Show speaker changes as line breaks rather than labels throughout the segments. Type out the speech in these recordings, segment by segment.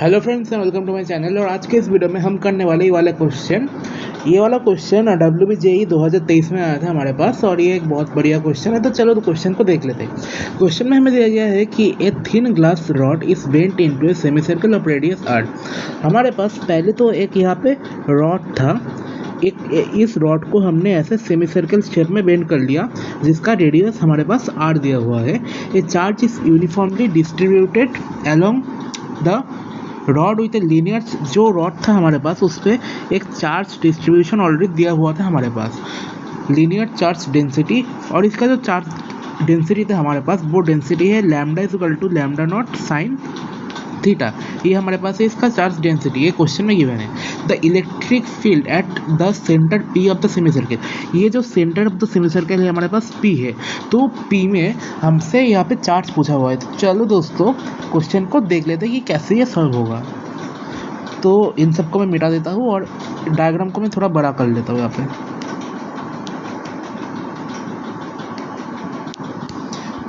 Hello friends and welcome to my channel. और आज के इस वीडियो में हम करने वाले ये वाला क्वेश्चन WBJE 2023 में आया था हमारे पास, और ये एक बहुत बढ़िया क्वेश्चन है। तो चलो क्वेश्चन को देख लेते हैं। क्वेश्चन में हमें दिया गया है कि a thin glass rod is bent into a semi circle of radius R. हमारे पास पहले तो एक यहाँ पे रॉड था, इस रॉड को हमने ऐसे सेमी सर्कल शेप में बेंड कर लिया जिसका रेडियस हमारे पास आर दिया हुआ है। ए charge is uniformly distributed along the rod with a linear. जो रॉड था हमारे पास उस पर एक चार्ज डिस्ट्रीब्यूशन ऑलरेडी दिया हुआ था हमारे पास, लीनियर चार्ज डेंसिटी। और इसका जो चार्ज डेंसिटी था हमारे पास वो डेंसिटी है lambda is equal to lambda not sine theta. ये हमारे पास है इसका चार्ज डेंसिटी, ये क्वेश्चन में गिवन है। The electric field at the centre P of the semi circle, ये जो centre of the semi circle है हमारे पास पी है, तो पी में हमसे यहाँ पे चार्ज पूछा हुआ है। तो चलो दोस्तों क्वेश्चन को देख लेते हैं कि कैसे ये सॉल्व होगा। तो इन सबको मैं मिटा देता हूँ और डायग्राम को मैं थोड़ा बड़ा कर लेता हूँ यहाँ पे।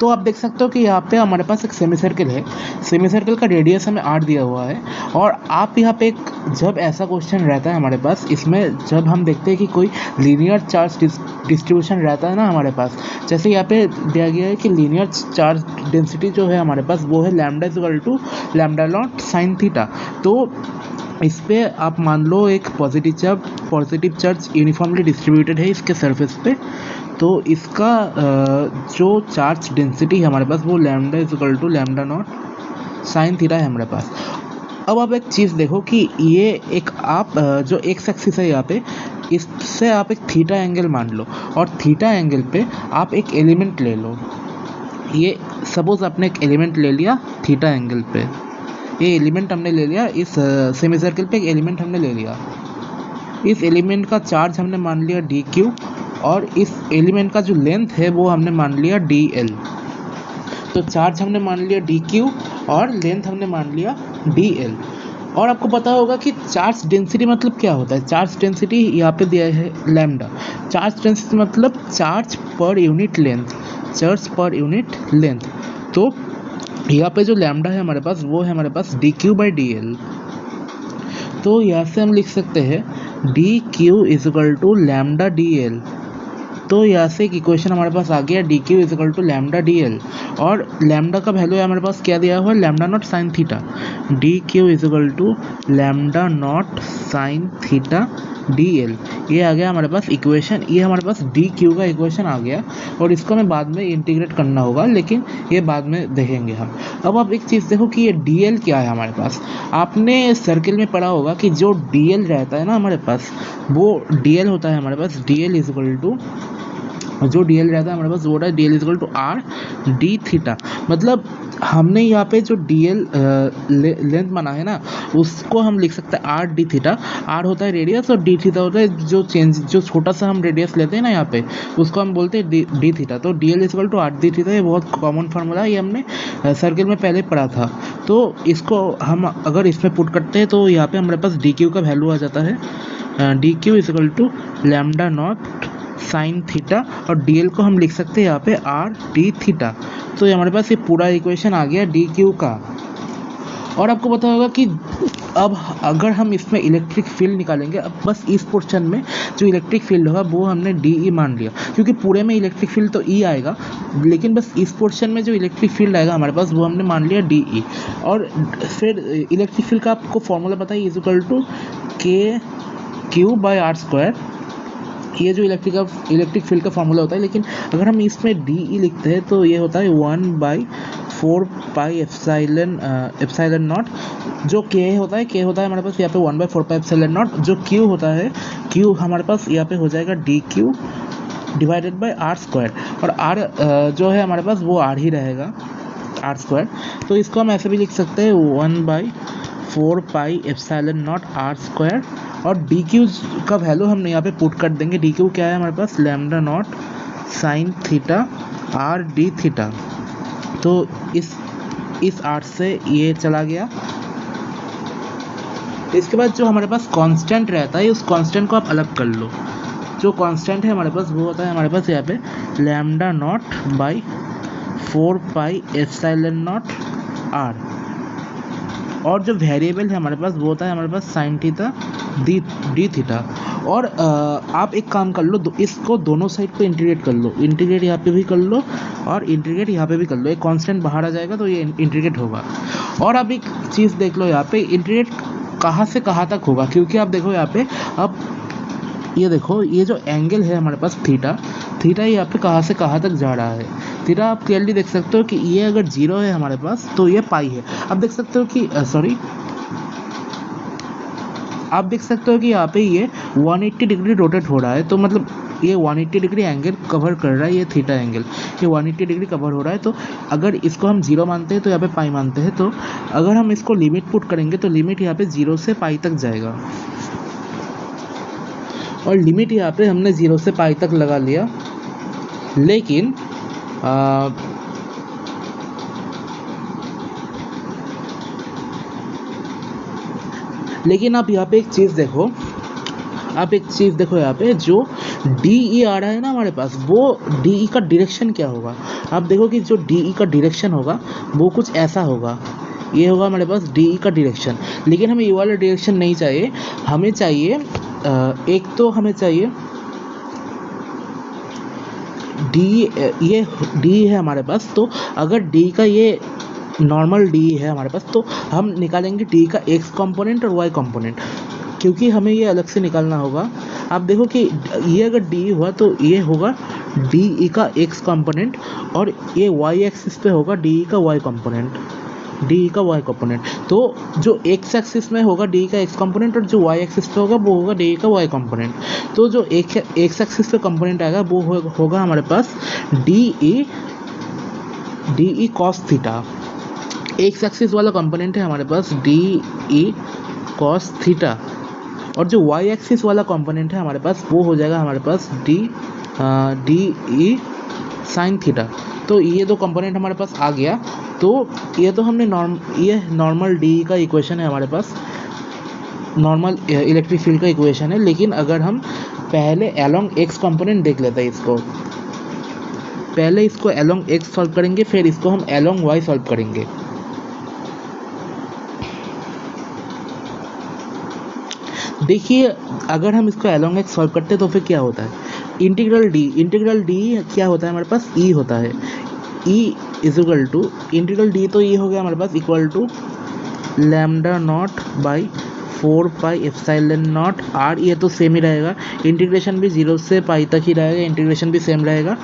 तो आप देख सकते हो कि यहाँ पे हमारे पास एक सेमी सर्कल है, सेमी सर्कल का रेडियस हमें आर दिया हुआ है। और आप यहाँ पे जब ऐसा क्वेश्चन रहता है हमारे पास, इसमें जब हम देखते हैं कि कोई लीनियर चार्ज डिस्ट्रीब्यूशन रहता है ना हमारे पास, जैसे यहाँ पे दिया गया है कि लीनियर चार्ज डेंसिटी जो है हमारे पास वो है lambda is equal to lambda not sine theta. तो इस पे आप मान लो एक पॉजिटिव चार्ज यूनिफॉर्मली डिस्ट्रीब्यूटेड है इसके सरफेस पे। तो इसका जो चार्ज डेंसिटी है हमारे पास वो lambda is equal to lambda not sine theta है हमारे पास। अब आप एक चीज़ देखो कि ये एक आप जो एक्स एक्सिस है यहाँ पे, इससे आप एक थीटा एंगल मान लो, और थीटा एंगल पे आप एक एलिमेंट ले लो। ये सपोज आपने एक एलिमेंट ले लिया थीटा एंगल पे, ये एलिमेंट हमने ले लिया, इस सेमी सर्कल पे एक एलिमेंट हमने ले लिया। इस एलिमेंट का चार्ज हमने मान लिया dq, और इस एलिमेंट का जो लेंथ है वो हमने मान लिया dl। तो चार्ज हमने मान लिया dq और लेंथ हमने मान लिया dl। और आपको पता होगा कि चार्ज डेंसिटी मतलब क्या होता है। चार्ज डेंसिटी यहाँ पे दिया है लैम्डा। चार्ज डेंसिटी मतलब चार्ज पर यूनिट लेंथ, तो यहाँ पे जो लैम्डा है हमारे पास वो है हमारे पास dq/dl। तो यहाँ से हम लिख सकते हैं dq is equal to lambda dl। तो यहाँ से एक इक्वेशन हमारे पास आ गया dq is equal to lambda dl। और लैम्डा का वैल्यू हमारे पास क्या दिया हुआ है, lambda not sine theta. dq is equal to lambda not sine theta dl। ये आ गया हमारे पास इक्वेशन, ये हमारे पास dq का इक्वेशन आ गया। और इसको हमें बाद में इंटीग्रेट करना होगा, लेकिन ये बाद में देखेंगे हम। अब आप एक चीज़ देखो कि ये dl क्या है हमारे पास। आपने सर्किल में पढ़ा होगा कि जो dl रहता है ना हमारे पास, वो dl होता है हमारे पास dl इज इक्वल टू, जो dl रहता है हमारे पास वो है dl is equal to R D theta. मतलब हमने यहाँ पे जो dl लेंथ माना है ना, उसको हम लिख सकते हैं आर डी थीटा। आर होता है रेडियस और डी थीटा होता है जो छोटा सा हम रेडियस लेते हैं ना यहाँ पे, उसको हम बोलते हैं डी थीटा। तो dl is equal to R D theta, ये बहुत कॉमन फार्मूला है, ये हमने सर्किल में पहले पढ़ा था। तो इसको हम अगर इसमें पुट करते हैं तो यहाँ पे हमारे पास dq का वैल्यू आ जाता है dq is equal to lambda not sine theta, और dl को हम लिख सकते हैं यहाँ पे आर डी थीटा। तो हमारे पास ये पूरा इक्वेशन आ गया dq का। और आपको पता होगा कि अब अगर हम इसमें इलेक्ट्रिक फील्ड निकालेंगे, अब बस इस पोर्शन में जो इलेक्ट्रिक फील्ड होगा वो हमने DE मान लिया, क्योंकि पूरे में इलेक्ट्रिक फील्ड तो E आएगा, लेकिन बस इस पोर्शन में जो इलेक्ट्रिक फील्ड आएगा हमारे पास वो हमने मान लिया DE। और फिर इलेक्ट्रिक फील्ड का आपको फॉर्मूला पता है, इज इक्वल टू KQ/r²। ये जो इलेक्ट्रिक फील्ड का फॉर्मूला होता है, लेकिन अगर हम इसमें DE लिखते हैं तो ये होता है 1/4 एप्सिलॉन नॉट। जो K होता है हमारे पास यहाँ पे 1/4 एप्सिलॉन नॉट। जो Q होता है, Q हमारे पास यहाँ पे हो जाएगा DQ डिवाइडेड बाय r²। और R जो है हमारे पास वो R ही रहेगा, r²। तो इसको हम ऐसे भी लिख सकते हैं 1/4 एप्सिलॉन नॉट r²। और dq का वैल्यू हमने यहाँ पे पुट कर देंगे। dq क्या है हमारे पास, lambda not sine theta r D theta. तो इस r से ये चला गया। इसके बाद जो हमारे पास कांस्टेंट रहता है, उस कांस्टेंट को आप अलग कर लो। जो कांस्टेंट है हमारे पास वो होता है हमारे पास यहाँ पे lambda not by 4 pi epsilon not R. और जो वेरिएबल है हमारे पास वो होता है हमारे पास साइन थीटा डी थीटा। और आप एक काम कर लो, इसको दोनों साइड पे इंटीग्रेट कर लो, इंटीग्रेट यहाँ पे भी कर लो और इंटीग्रेट यहाँ पे भी कर लो, एक कांस्टेंट बाहर आ जाएगा तो ये इंटीग्रेट होगा। और अब एक चीज़ देख लो, यहाँ पे इंटीग्रेट कहाँ से कहाँ तक होगा, क्योंकि आप देखो यहाँ पे, अब ये देखो ये जो एंगल है हमारे पास थीटा यहाँ पे कहाँ से कहाँ तक जा रहा है। थीटा आप क्लियरली देख सकते हो कि ये अगर 0 है हमारे पास तो ये पाई है। अब देख सकते हो कि आप देख सकते हो कि यहाँ पे ये 180 डिग्री रोटेट हो रहा है, तो मतलब ये 180 डिग्री एंगल कवर कर रहा है, ये थीटा एंगल ये 180 डिग्री कवर हो रहा है। तो अगर इसको हम 0 मानते हैं तो यहाँ पे पाई मानते हैं, तो अगर हम इसको लिमिट पुट करेंगे तो लिमिट यहाँ पे 0 से पाई तक जाएगा। और लिमिट यहाँ पे हमने 0 से पाई तक लगा लिया, लेकिन आप यहाँ पे एक चीज़ देखो, यहाँ पे जो डी आ रहा है ना हमारे पास, वो डी का डायरेक्शन क्या होगा। आप देखो कि जो डी का डायरेक्शन होगा वो कुछ ऐसा होगा, ये होगा हमारे पास डी का डायरेक्शन। लेकिन हमें ये वाला डायरेक्शन नहीं चाहिए, हमें चाहिए एक तो हमें चाहिए डी, ये डी है हमारे पास, तो अगर डी का ये नॉर्मल डी है हमारे पास तो हम निकालेंगे डी का एक्स कंपोनेंट और वाई कंपोनेंट, क्योंकि हमें ये अलग से निकालना होगा। आप देखो कि ये अगर डी हुआ तो ये होगा डी का एक्स कंपोनेंट, और ये वाई एक्सिस पे होगा डी का वाई कंपोनेंट, तो जो एक्स एक्सिस में होगा डी का एक्स कंपोनेंट और जो वाई एक्सिस पे होगा वो होगा डी का वाई कंपोनेंट। तो जो एक्स एक्सिस पे कंपोनेंट आएगा वो होगा हमारे पास d E cos theta. X axis वाला कंपोनेंट है हमारे पास डी ई कॉस थीटा, और जो वाई एक्सिस वाला कंपोनेंट है हमारे पास वो हो जाएगा हमारे पास डी ई साइन थीटा। तो ये दो कंपोनेंट हमारे पास आ गया। तो ये तो हमने ये नॉर्मल डी का इक्वेशन है हमारे पास, नॉर्मल इलेक्ट्रिक फील्ड का इक्वेशन है। लेकिन अगर हम पहले अलोंग एक्स कंपोनेंट देख लेते हैं, पहले इसको अलोंग एक्स सॉल्व करेंगे, फिर इसको हम अलोंग वाई सॉल्व करेंगे। देखिए अगर हम इसको अलोंग एक्स सॉल्व करते हैं तो फिर क्या होता है, इंटीग्रल डी क्या होता है हमारे पास, ई होता है। E is equal to integral d, तो ये हो गया हमारे पास equal to lambda not by 4 pi epsilon not are. ये तो सेम ही रहेगा, इंटीग्रेशन भी 0 से पाई तक ही रहेगा, इंटीग्रेशन भी सेम रहेगा,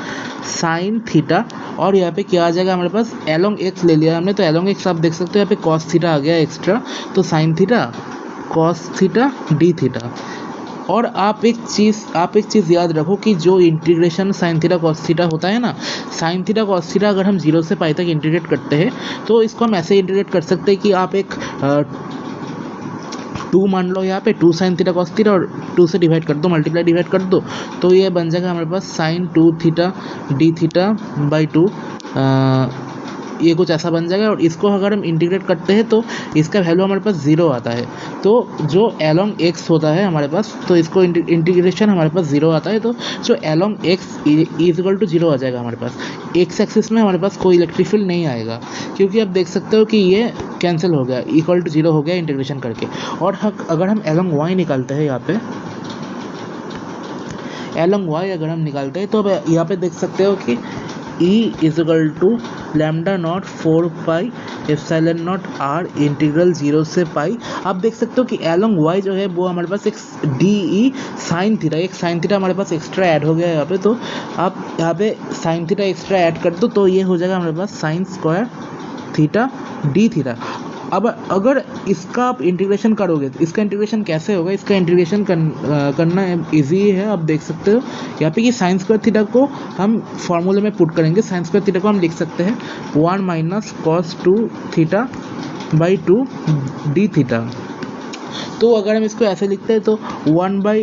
साइन थीटा। और यहाँ पे क्या आ जाएगा हमारे पास, अलोंग एक्स ले लिया हमने, तो अलोंग एक्स आप देख सकते हो यहाँ पे कॉस थीटा आ गया एक्स्ट्रा, तो sine theta cos theta d theta. और आप एक चीज़ याद रखो कि जो integration sine theta cos theta होता है ना, साइन थीटा कॉस थीटा अगर हम 0 से पाई तक इंटीग्रेट करते हैं तो इसको हम ऐसे इंटीग्रेट कर सकते हैं कि आप एक 2 मान लो, यहाँ पे 2 साइन थीटा कॉस थीटा और 2 से डिवाइड कर दो, मल्टीप्लाई डिवाइड कर दो, तो ये बन जाएगा हमारे पास sine 2 theta d theta by 2, ये कुछ ऐसा बन जाएगा। और इसको अगर हम इंटीग्रेट करते हैं तो इसका वैल्यू हमारे पास 0 आता है, तो जो अलोंग एक्स होता है हमारे पास, तो इसको इंटीग्रेशन हमारे पास 0 आता है, तो जो along X is equal to 0 आ जाएगा हमारे पास। एक्स एक्सिस में हमारे पास कोई इलेक्ट्रिक फील्ड नहीं आएगा, क्योंकि आप देख सकते हो कि ये कैंसिल हो गया, इक्वल टू 0 हो गया इंटीग्रेशन करके। और अगर हम अलोंग वाई निकालते हैं, यहाँ पे अलोंग वाई अगर हम निकालते हैं तो यहाँ पे देख सकते हो कि E is equal to lambda not 4 pi epsilon not R integral 0 से पाई। आप देख सकते हो कि अलोंग y जो है वो हमारे पास एक डी ई साइन थीटा, एक साइन थीटा हमारे पास एक्स्ट्रा ऐड हो गया है यहाँ पे, तो आप यहाँ पे साइन थीटा एक्स्ट्रा ऐड कर दो तो ये हो जाएगा हमारे पास sine square theta d theta. अब अगर इसका आप इंटीग्रेशन करोगे तो इसका इंटीग्रेशन कैसे होगा, इसका इंटीग्रेशन करना इजी है। आप देख सकते हो यहाँ पे कि साइन स्क्वायर थीटा को हम फॉर्मूले में पुट करेंगे, साइन स्क्वायर थीटा को हम लिख सकते हैं 1 minus cos 2 theta by 2 D theta. तो अगर हम इसको ऐसे लिखते हैं तो 1 बाई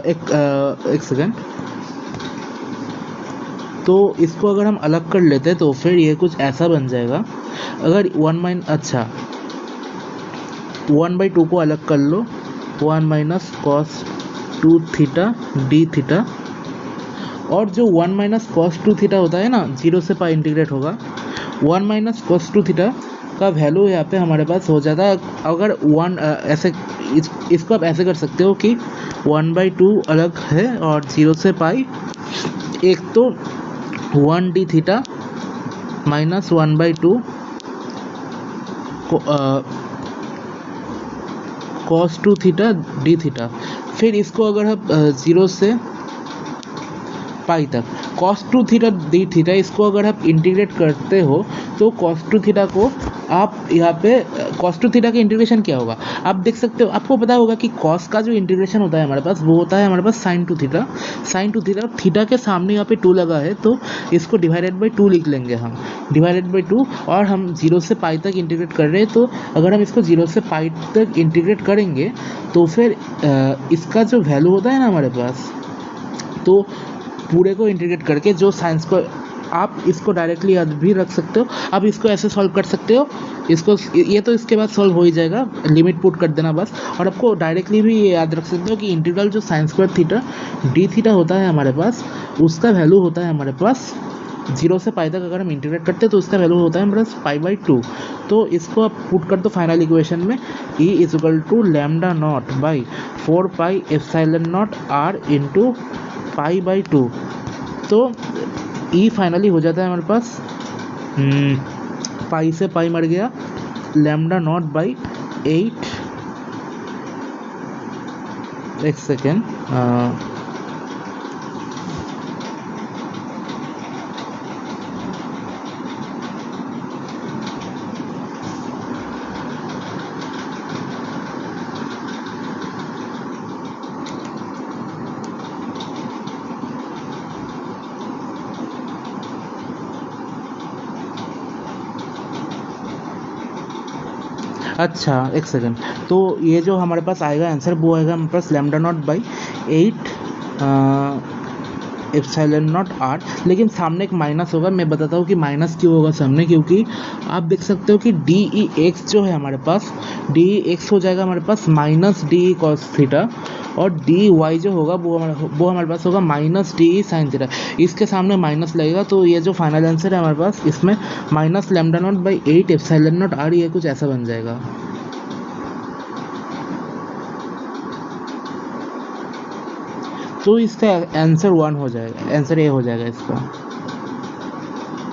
एक सेकेंड, तो इसको अगर हम अलग कर लेते हैं तो फिर ये कुछ ऐसा बन जाएगा। अगर 1/2 को अलग कर लो, 1 minus cos 2 theta d theta, और जो 1 माइनस कॉस 2 थीटा होता है ना, 0 से पाई इंटीग्रेट होगा, 1 माइनस कॉस 2 थीटा का वैल्यू यहाँ पे हमारे पास हो जाता है। अगर वन ऐसे इसको आप ऐसे कर सकते हो कि 1/2 अलग है और 0 से पाई, एक तो 1d theta minus 1/2 cos 2 theta d theta. फिर इसको अगर हम 0 से पाई तक cos 2 थीटा d थीटा, इसको अगर आप इंटीग्रेट करते हो तो cos 2 थीटा को आप यहाँ पे cos 2 थीटा का इंटीग्रेशन क्या होगा आप देख सकते हो। आपको पता होगा कि cos का जो इंटीग्रेशन होता है हमारे पास, वो होता है हमारे पास sin 2 theta. sin 2 theta, theta के सामने यहाँ पे 2 लगा है तो इसको डिवाइडेड बाई 2 लिख लेंगे हम, डिवाइडेड बाई 2। और हम 0 से पाई तक इंटीग्रेट कर रहे हैं, तो अगर हम इसको 0 से पाई तक इंटीग्रेट करेंगे तो फिर इसका जो वैल्यू होता है ना हमारे पास, तो पूरे को इंटीग्रेट करके जो साइंस को आप इसको डायरेक्टली याद भी रख सकते हो। आप इसको ऐसे सॉल्व कर सकते हो, इसको ये तो इसके बाद सॉल्व हो ही जाएगा, लिमिट पुट कर देना बस। और आपको डायरेक्टली भी याद रख सकते हो कि इंटीग्रल जो sign square theta d theta होता है हमारे पास, उसका वैल्यू होता है हमारे पास 0 से पाई तक अगर हम इंटीग्रेट करते हैं तो उसका वैल्यू होता है हमारे पास π/2। तो इसको आप पुट कर दो फाइनल इक्वेशन में, E = lambda not by 4πε0 r into π/2। तो E फाइनली हो जाता है हमारे पास पाई से पाई मर गया, लैम्डा नॉट बाई 8, एक सेकेंड, अच्छा एक सेकेंड। तो ये जो हमारे पास आएगा आंसर, वो आएगा हमारे पास lambda not by 8 epsilon not r. लेकिन सामने एक माइनस होगा, मैं बताता हूँ कि माइनस क्यों होगा सामने, क्योंकि आप देख सकते हो कि डी ई एक्स जो है हमारे पास, डी ई एक्स हो जाएगा हमारे पास minus d E cos theta, और डी वाई जो होगा वो हमारे पास होगा minus d E sine theta. इसके सामने माइनस लगेगा, तो ये जो फाइनल आंसर है हमारे पास, इसमें minus lambda not by 8 epsilon not are, ये कुछ ऐसा बन जाएगा। तो इसका आंसर 1 हो जाएगा, आंसर ए हो जाएगा इसका।